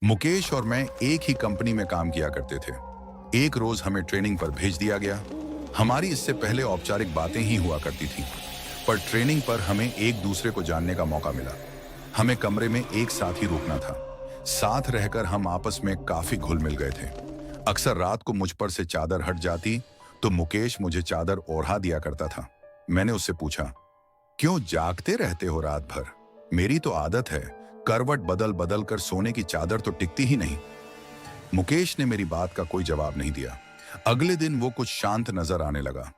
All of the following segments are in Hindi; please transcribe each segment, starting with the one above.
मुकेश और मैं एक ही कंपनी में काम किया करते थे। एक रोज हमें ट्रेनिंग पर भेज दिया गया। हमारी इससे पहले औपचारिक बातें ही हुआ करती थी, पर ट्रेनिंग पर हमें एक दूसरे को जानने का मौका मिला। हमें कमरे में एक साथ ही रुकना था। साथ रहकर हम आपस में काफी घुल मिल गए थे। अक्सर रात को मुझ पर से चादर हट जाती तो मुकेश मुझे चादर ओढ़ा दिया करता था। मैंने उससे पूछा, क्यों जागते रहते हो रात भर? मेरी तो आदत है, करवट बदल बदल कर सोने की चादर तो टिकती ही नहीं। मुकेश ने मेरी बात का कोई जवाब नहीं दिया। अगले दिन वो कुछ शांत नजर आने लगा।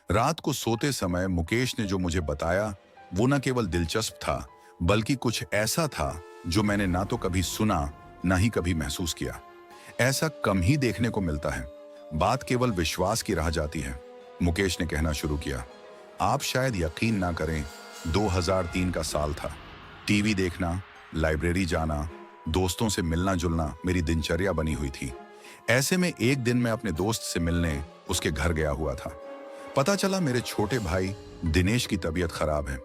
रात को सोते समय मुकेश ने जो मुझे बताया वो न केवल दिलचस्प था, बल्कि कुछ ऐसा था जो मैंने ना तो कभी सुना ना ही कभी महसूस किया। ऐसा कम ही देखने को मिलता है। बात केवल विश्वास की रह जाती है। मुकेश ने कहना शुरू किया, आप शायद यकीन ना करें, 2003 का साल था। टीवी देखना, लाइब्रेरी जाना, दोस्तों से मिलना जुलना मेरी दिनचर्या बनी हुई थी। ऐसे में एक दिन मैं अपने दोस्त से मिलने उसके घर गया हुआ था। पता चला मेरे छोटे भाई दिनेश की तबीयत खराब है।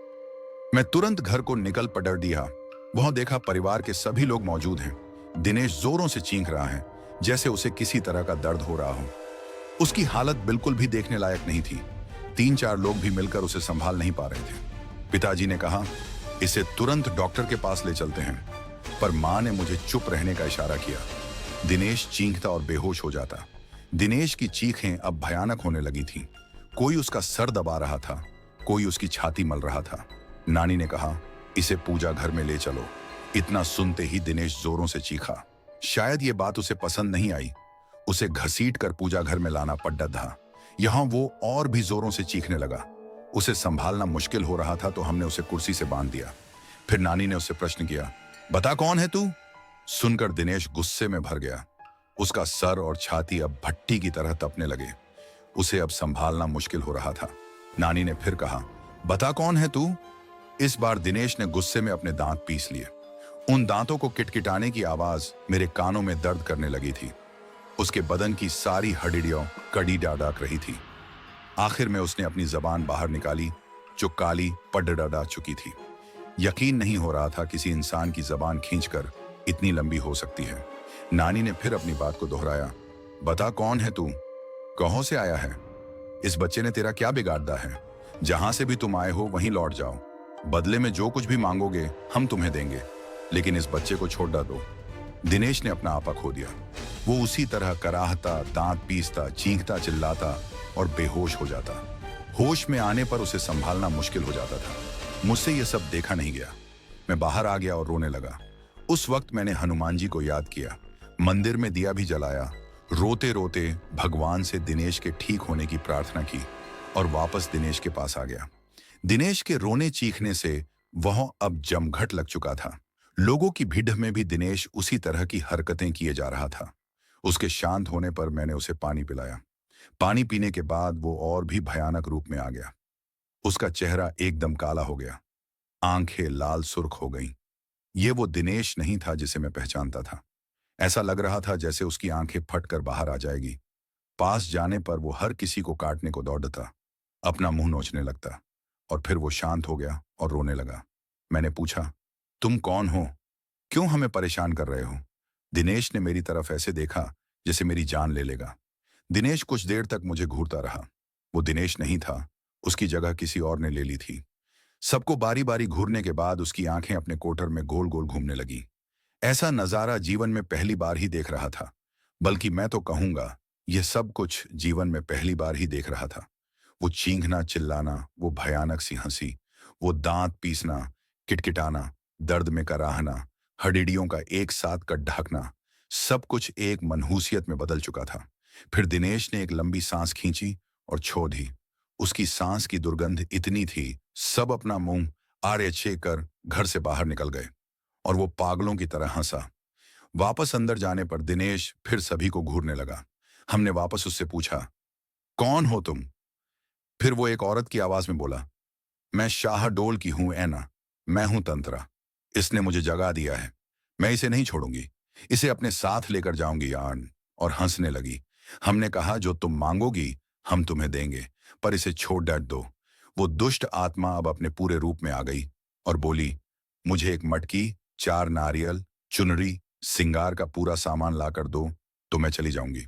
मैं तुरंत घर को निकल पड़ दिया। वहां देखा परिवार के सभी लोग मौजूद हैं। दिनेश जोरों से चीख रहा है, जैसे उसे किसी तरह का दर्द हो रहा हो। उसकी हालत बिल्कुल भी देखने लायक नहीं थी। 3-4 लोग भी मिलकर उसे संभाल नहीं पा रहे थे। पिताजी ने कहा, इसे तुरंत डॉक्टर के पास ले चलते हैं, पर मां ने मुझे चुप रहने का इशारा किया। दिनेश चीखता और बेहोश हो जाता। दिनेश की चीखें अब भयानक होने लगी थीं। कोई उसका सर दबा रहा था, कोई उसकी छाती मल रहा था। नानी ने कहा, इसे पूजा घर में ले चलो। इतना सुनते ही दिनेश जोरों से चीखा। शायद ये बात उसे पसंद नहीं आई। उसे घसीट कर पूजा घर में लाना पड़ था। यहां वो और भी जोरों से चीखने लगा। उसे संभालना मुश्किल हो रहा था तो हमने उसे कुर्सी से बांध दिया। फिर नानी ने उससे प्रश्न किया, बता कौन है तू? सुनकर दिनेश गुस्से में भर गया। उसका सर और छाती अब भट्टी की तरह तपने लगे। उसे अब संभालना मुश्किल हो रहा था। नानी ने फिर कहा, बता कौन है तू? इस बार दिनेश ने गुस्से में अपने दांत पीस लिए। उन दांतों को किटकिटाने की आवाज मेरे कानों में दर्द करने लगी थी। उसके बदन की सारी हड्डियां कड़ी डाक रही थी। आखिर में उसने अपनी जबान बाहर निकाली, जो काली पड़ चुकी थी। यकीन नहीं हो रहा था किसी इंसान की जबान खींचकर इतनी लंबी हो सकती है। नानी ने फिर अपनी बात को दोहराया, बता कौन है तू? कहां से आया है? इस बच्चे ने तेरा क्या बिगाड़ा है? जहां से भी तुम आए हो वहीं लौट जाओ। बदले में जो कुछ भी मांगोगे हम तुम्हें देंगे, लेकिन इस बच्चे को छोड़ दो। दिनेश ने अपना आपा खो दिया। वो उसी तरह कराहता, दांत पीसता, चीखता, चिल्लाता और बेहोश हो जाता। होश में आने पर उसे संभालना मुश्किल हो जाता था। मुझसे ये सब देखा नहीं गया। मैं बाहर आ गया और रोने लगा। उस वक्त मैंने हनुमान जी को याद किया, मंदिर में दिया भी जलाया। रोते रोते भगवान से दिनेश के ठीक होने की प्रार्थना की और वापस दिनेश के पास आ गया। दिनेश के रोने चीखने से वह अब जमघट लग चुका था। लोगों की भीड़ में भी दिनेश उसी तरह की हरकतें किए जा रहा था। उसके शांत होने पर मैंने उसे पानी पिलाया। पानी पीने के बाद वो और भी भयानक रूप में आ गया। उसका चेहरा एकदम काला हो गया, आंखें लाल सुर्ख हो गईं। ये वो दिनेश नहीं था जिसे मैं पहचानता था। ऐसा लग रहा था जैसे उसकी आंखें फटकर बाहर आ जाएगी। पास जाने पर वो हर किसी को काटने को दौड़ता, अपना मुंह नोचने लगता, और फिर वो शांत हो गया और रोने लगा। मैंने पूछा, तुम कौन हो? क्यों हमें परेशान कर रहे हो? दिनेश ने मेरी तरफ ऐसे देखा जैसे मेरी जान ले लेगा। दिनेश कुछ देर तक मुझे घूरता रहा। वो दिनेश नहीं था, उसकी जगह किसी और ने ले ली थी। सबको बारी बारी घूरने के बाद उसकी आंखें अपने कोटर में गोल गोल घूमने लगी। ऐसा नजारा जीवन में पहली बार ही देख रहा था। बल्कि मैं तो कहूंगा, यह सब कुछ जीवन में पहली बार ही देख रहा था। वो चीखना, चिल्लाना, वो भयानक सी हंसी, वो दांत पीसना, किटकिटाना, दर्द में कराहना, हडिडियों का एक साथ कट ढाकना, सब कुछ एक मनहूसियत में बदल चुका था। फिर दिनेश ने एक लंबी सांस खींची और छोड़ दी। उसकी सांस की दुर्गंध इतनी थी, सब अपना मुंह आड़े छेक कर घर से बाहर निकल गए और वो पागलों की तरह हंसा। वापस अंदर जाने पर दिनेश फिर सभी को घूरने लगा। हमने वापस उससे पूछा, कौन हो तुम? फिर वो एक औरत की आवाज में बोला, मैं शाहडोल की हूं ऐना। मैं हूं तंत्रा। इसने मुझे जगा दिया है। मैं इसे नहीं छोड़ूंगी। इसे अपने साथ लेकर जाऊंगी यार्न। और हंसने लगी। हमने कहा, जो तुम मांगोगी हम तुम्हें देंगे, पर इसे छोड़ डट दो। वो दुष्ट आत्मा अब अपने पूरे रूप में आ गई और बोली, मुझे एक मटकी, 4 नारियल, चुनरी सिंगार का पूरा सामान ला कर दो तो मैं चली जाऊंगी,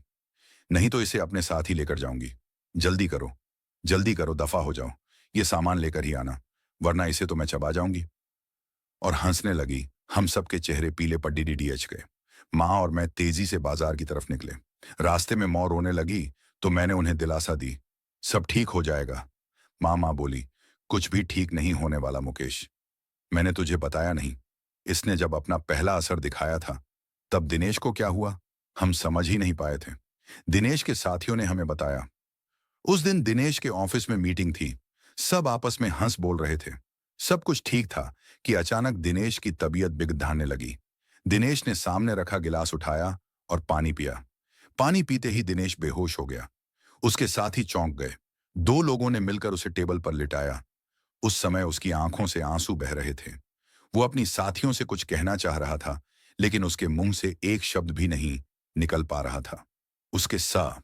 नहीं तो इसे अपने साथ ही लेकर जाऊंगी। जल्दी करो, जल्दी करो, दफा हो जाओ। ये सामान लेकर ही आना, वरना इसे तो मैं चबा जाऊंगी। और हंसने लगी। हम सबके चेहरे पीले पर डीडीडीएच गए। माँ और मैं तेजी से बाजार की तरफ निकले। रास्ते में मौ रोने लगी तो मैंने उन्हें दिलासा दी, सब ठीक हो जाएगा। माँ बोली, कुछ भी ठीक नहीं होने वाला मुकेश। मैंने तुझे बताया नहीं, इसने जब अपना पहला असर दिखाया था तब दिनेश को क्या हुआ हम समझ ही नहीं पाए थे। दिनेश के साथियों ने हमें बताया। उस दिन दिनेश के ऑफिस में मीटिंग थी। सब आपस में हंस बोल रहे थे। सब कुछ ठीक था कि अचानक दिनेश की तबीयत बिगड़ने लगी। दिनेश ने सामने रखा गिलास उठाया और पानी पिया। पानी पीते ही दिनेश बेहोश हो गया। उसके साथी चौंक गए। दो लोगों ने मिलकर उसे टेबल पर लिटाया। उस समय उसकी आंखों से आंसू बह रहे थे। वो अपनी साथियों से कुछ कहना चाह रहा था, लेकिन उसके मुंह से एक शब्द भी नहीं निकल पा रहा था। उसके सा